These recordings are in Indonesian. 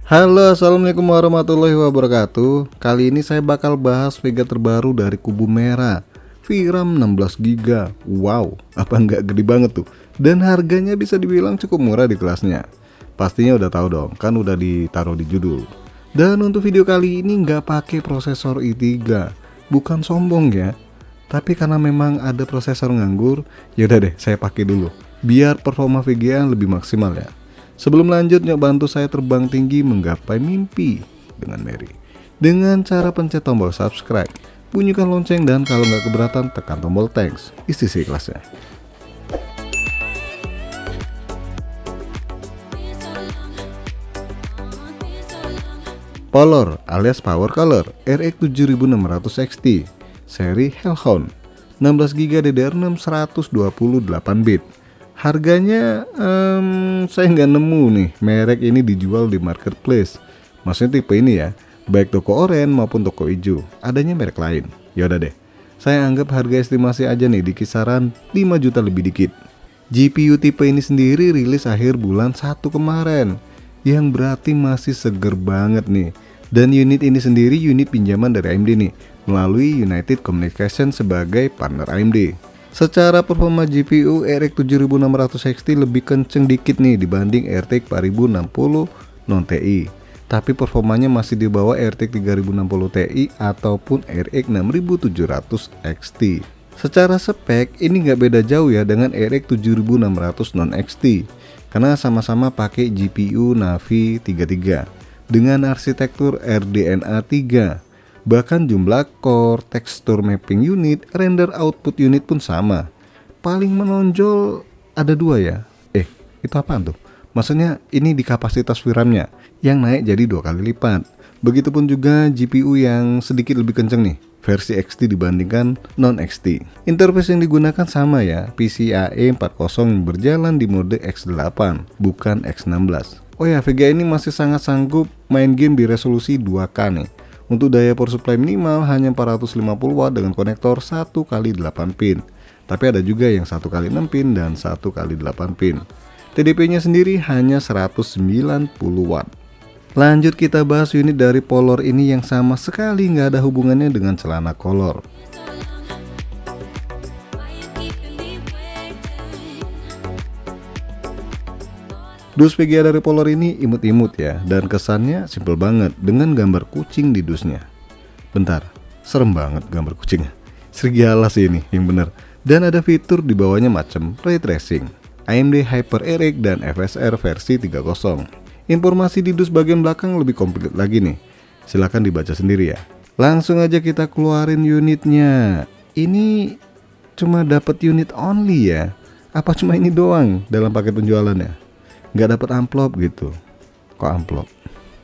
Halo, assalamualaikum warahmatullahi wabarakatuh. Kali ini saya bakal bahas Vega terbaru dari Kubu Merah, VRAM 16GB. Wow, apa nggak gede banget tuh? Dan harganya bisa dibilang cukup murah di kelasnya. Pastinya udah tahu dong, kan udah ditaruh di judul. Dan untuk video kali ini nggak pakai prosesor i3. Bukan sombong ya, tapi karena memang ada prosesor nganggur, yaudah deh saya pakai dulu, biar performa VGA lebih maksimal ya. Sebelum lanjut, yuk bantu saya terbang tinggi menggapai mimpi dengan Mary. Dengan cara pencet tombol subscribe, bunyikan lonceng, dan kalau nggak keberatan tekan tombol thanks. Isi kelasnya. Polor alias Power Color RX 7600 XT seri Hellhound 16GB DDR6 128 bit. Harganya saya nggak nemu nih merek ini dijual di marketplace. Maksudnya tipe ini ya, baik toko oranye maupun toko hijau. Adanya merek lain. Yaudah deh, saya anggap harga estimasi aja nih di kisaran 5 juta lebih dikit. GPU tipe ini sendiri rilis akhir bulan 1 kemarin, yang berarti masih seger banget nih. Dan unit ini sendiri unit pinjaman dari AMD nih, melalui United Communication sebagai partner AMD. Secara performa GPU RX 7600 XT lebih kenceng dikit nih dibanding RTX 4060 non TI, tapi performanya masih di bawah RTX 3060 Ti ataupun RX 6700 XT. Secara spek ini nggak beda jauh ya dengan RX 7600 non XT, karena sama-sama pakai GPU Navi 33 dengan arsitektur RDNA 3. Bahkan jumlah core, tekstur mapping unit, render output unit pun sama. Paling menonjol ada dua ya. Itu apaan tuh? Maksudnya ini di kapasitas VRAM-nya yang naik jadi 2 kali lipat. Begitupun juga GPU yang sedikit lebih kenceng nih, versi XT dibandingkan non XT. Interface yang digunakan sama ya, PCIe 4.0 yang berjalan di mode X8, bukan X16. Oh ya, VGA ini masih sangat sanggup main game di resolusi 2K nih. Untuk daya power supply minimal hanya 450 watt dengan konektor 1x8 pin. Tapi ada juga yang 1x6 pin dan 1x8 pin. TDP-nya sendiri hanya 190 watt. Lanjut kita bahas unit dari Polor ini yang sama sekali nggak ada hubungannya dengan celana kolor. Dus VGA dari Polor ini imut-imut ya, dan kesannya simple banget dengan gambar kucing di dusnya. Bentar, serem banget gambar kucingnya. Serigala sih ini yang bener. Dan ada fitur di bawahnya macam ray tracing, AMD HyperRX dan FSR versi 3.0. Informasi di dus bagian belakang lebih komplit lagi nih. Silahkan dibaca sendiri ya. Langsung aja kita keluarin unitnya. Ini cuma dapat unit only ya? Apa cuma ini doang dalam paket penjualannya? Nggak dapat amplop gitu. Kok amplop?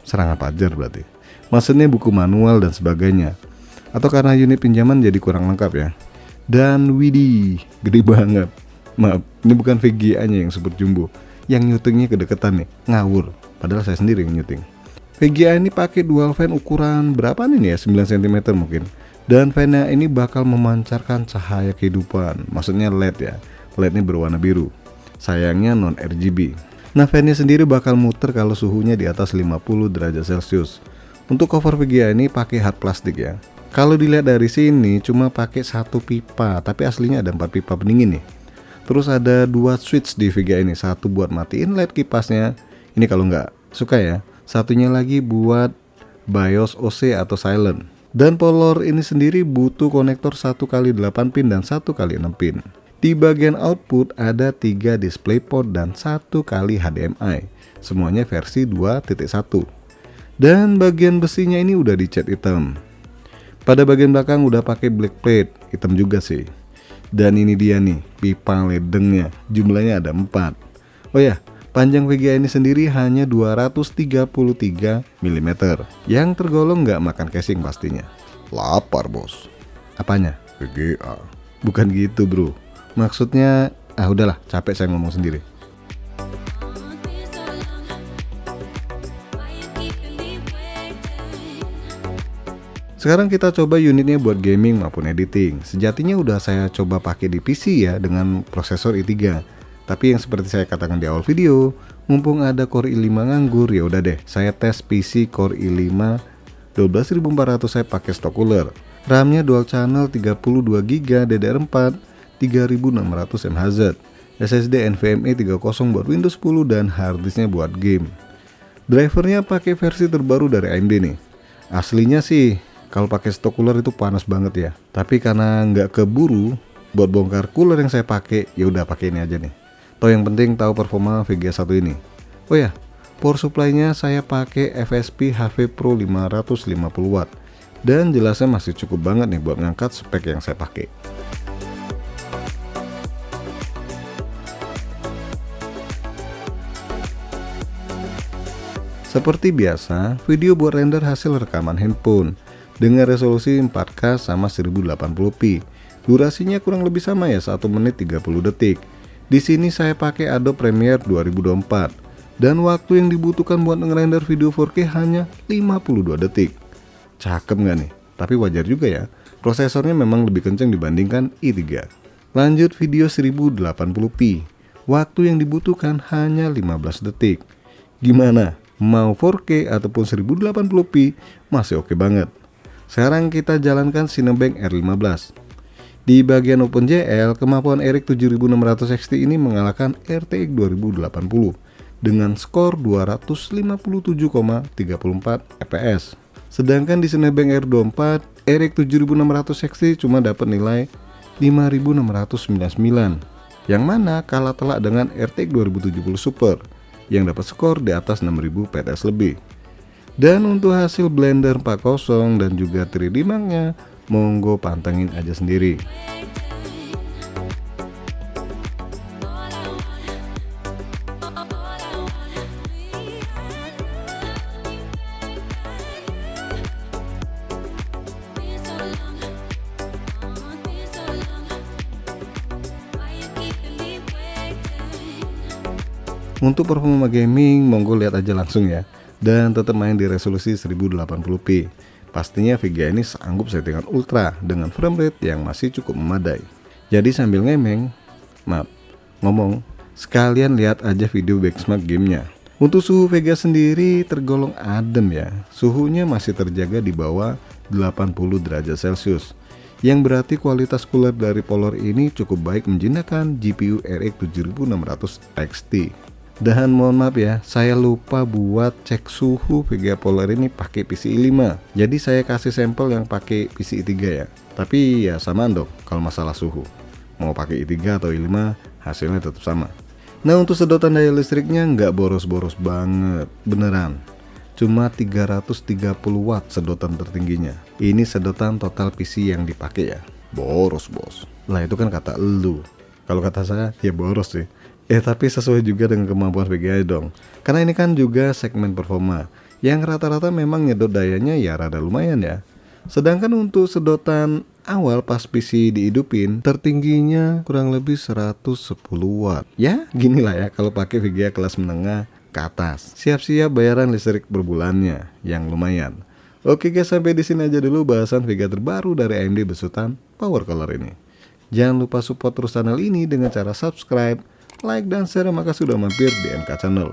Serangan pajar berarti. Maksudnya buku manual dan sebagainya. Atau karena unit pinjaman jadi kurang lengkap ya. Dan widih, gede banget. Maaf, ini bukan VGA-nya yang super jumbo. Yang nyutingnya kedeketan nih, ngawur. Padahal saya sendiri yang nyuting. VGA ini pakai dual fan ukuran berapa nih ya? 9 cm mungkin. Dan fan-nya ini bakal memancarkan cahaya kehidupan. Maksudnya LED ya. LED-nya berwarna biru. Sayangnya non RGB. Nah, fan-nya sendiri bakal muter kalau suhunya di atas 50 derajat Celcius. Untuk cover VGA ini pakai hard plastik ya. Kalau dilihat dari sini cuma pakai 1 pipa, tapi aslinya ada 4 pipa pendingin nih. Terus ada 2 switch di VGA ini, satu buat matiin LED kipasnya. Ini kalau nggak suka ya. Satunya lagi buat BIOS OC atau silent. Dan Polor ini sendiri butuh konektor 1x8 pin dan 1x6 pin. Di bagian output ada 3 DisplayPort dan 1 kali HDMI. Semuanya versi 2.1. Dan bagian besinya ini udah dicat hitam. Pada bagian belakang udah pakai black plate, hitam juga sih. Dan ini dia nih, pipa ledengnya. Jumlahnya ada 4. Oh ya, panjang VGA ini sendiri hanya 233 mm. Yang tergolong nggak makan casing pastinya. Lapar bos. Apanya? VGA. Bukan gitu bro. Maksudnya, udahlah, capek saya ngomong sendiri. Sekarang kita coba unitnya buat gaming maupun editing. Sejatinya udah saya coba pakai di PC ya dengan prosesor i3. Tapi yang seperti saya katakan di awal video, Mumpung ada Core i5 nganggur, ya udah deh, saya tes PC Core i5 12400 saya pakai stock cooler. RAM-nya dual channel 32GB DDR4 3600 MHz. SSD NVMe 30 buat Windows 10 dan harddisknya buat game. Drivernya pakai versi terbaru dari AMD nih. Aslinya sih kalau pakai stock cooler itu panas banget ya. Tapi karena nggak keburu buat bongkar cooler yang saya pakai, ya udah pakai ini aja nih. Toh yang penting tahu performa VGA 1 ini. Oh ya, power supply-nya saya pakai FSP HV Pro 550 watt. Dan jelasnya masih cukup banget nih buat ngangkat spek yang saya pakai. Seperti biasa, video buat render hasil rekaman handphone dengan resolusi 4K sama 1080p. Durasinya kurang lebih sama ya, 1 menit 30 detik. Di sini saya pakai Adobe Premiere 2024 dan waktu yang dibutuhkan buat ngerender video 4K hanya 52 detik. Cakep nggak nih? Tapi wajar juga ya, prosesornya memang lebih kencang dibandingkan i3. Lanjut video 1080p. Waktu yang dibutuhkan hanya 15 detik. Gimana? Mau 4K ataupun 1080p masih oke banget. Sekarang kita jalankan Cinebench R15. Di bagian OpenGL, kemampuan RX 7600 XT ini mengalahkan RTX 2080 dengan skor 257,34 fps. Sedangkan di Cinebench R24, RX 7600 XT cuma dapat nilai 5699, yang mana kalah telak dengan RTX 2070 Super yang dapat skor di atas 6000 PTS lebih. Dan untuk hasil Blender 4.0 dan juga 3D Mark-nya, monggo pantengin aja sendiri. Untuk performa gaming, monggo lihat aja langsung ya. Dan tetap main di resolusi 1080p. Pastinya VGA ini sanggup settingan ultra dengan frame rate yang masih cukup memadai. Jadi sambil ngomong, sekalian lihat aja video benchmark gamenya. Untuk suhu VGA sendiri tergolong adem ya. Suhunya masih terjaga di bawah 80 derajat Celcius. Yang berarti kualitas cooler dari Polar ini cukup baik menjinakkan GPU RX 7600 XT. Dan mohon maaf ya, saya lupa buat cek suhu VGA Polar ini pakai PCIe 5. Jadi saya kasih sampel yang pakai PCIe 3 ya. Tapi ya samaan dong kalau masalah suhu. Mau pakai i3 atau i5, hasilnya tetap sama. Nah untuk sedotan daya listriknya nggak boros-boros banget, beneran. Cuma 330 watt sedotan tertingginya. Ini sedotan total PC yang dipakai ya. Boros bos. Lah itu kan kata elu. Kalau kata saya ya boros sih. Tapi sesuai juga dengan kemampuan VGA dong. Karena ini kan juga segmen performa yang rata-rata memang nyedot dayanya ya rada lumayan ya. Sedangkan untuk sedotan awal pas PC dihidupin tertingginya kurang lebih 110 watt. Ya gini lah ya kalau pakai VGA kelas menengah ke atas. Siap-siap bayaran listrik per bulannya yang lumayan. Oke guys, sampai di sini aja dulu bahasan VGA terbaru dari AMD besutan Power Color ini. Jangan lupa support terus channel ini dengan cara subscribe, like, dan share. Maka sudah mampir di MK Channel.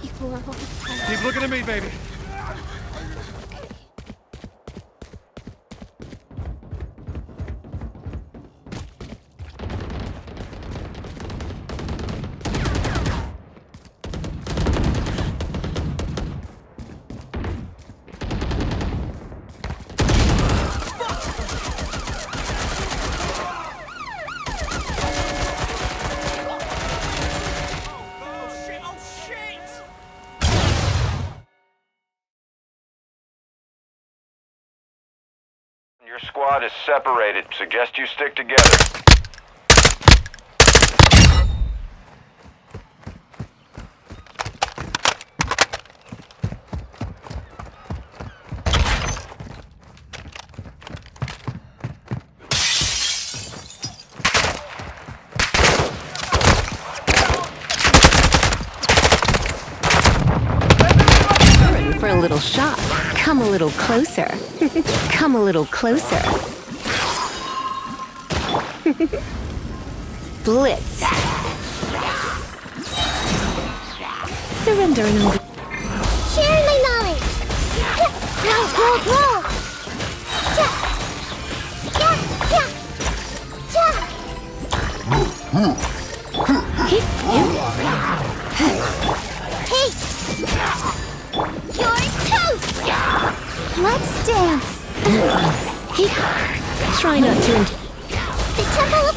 Keep looking at me, baby. Your squad is separated. Suggest you stick together. For a little shot. Come a little closer. Come a little closer. Blitz. Surrendering. Sharing my knowledge. Roll. Hey! You're toast! Let's dance. Try not to. The Temple of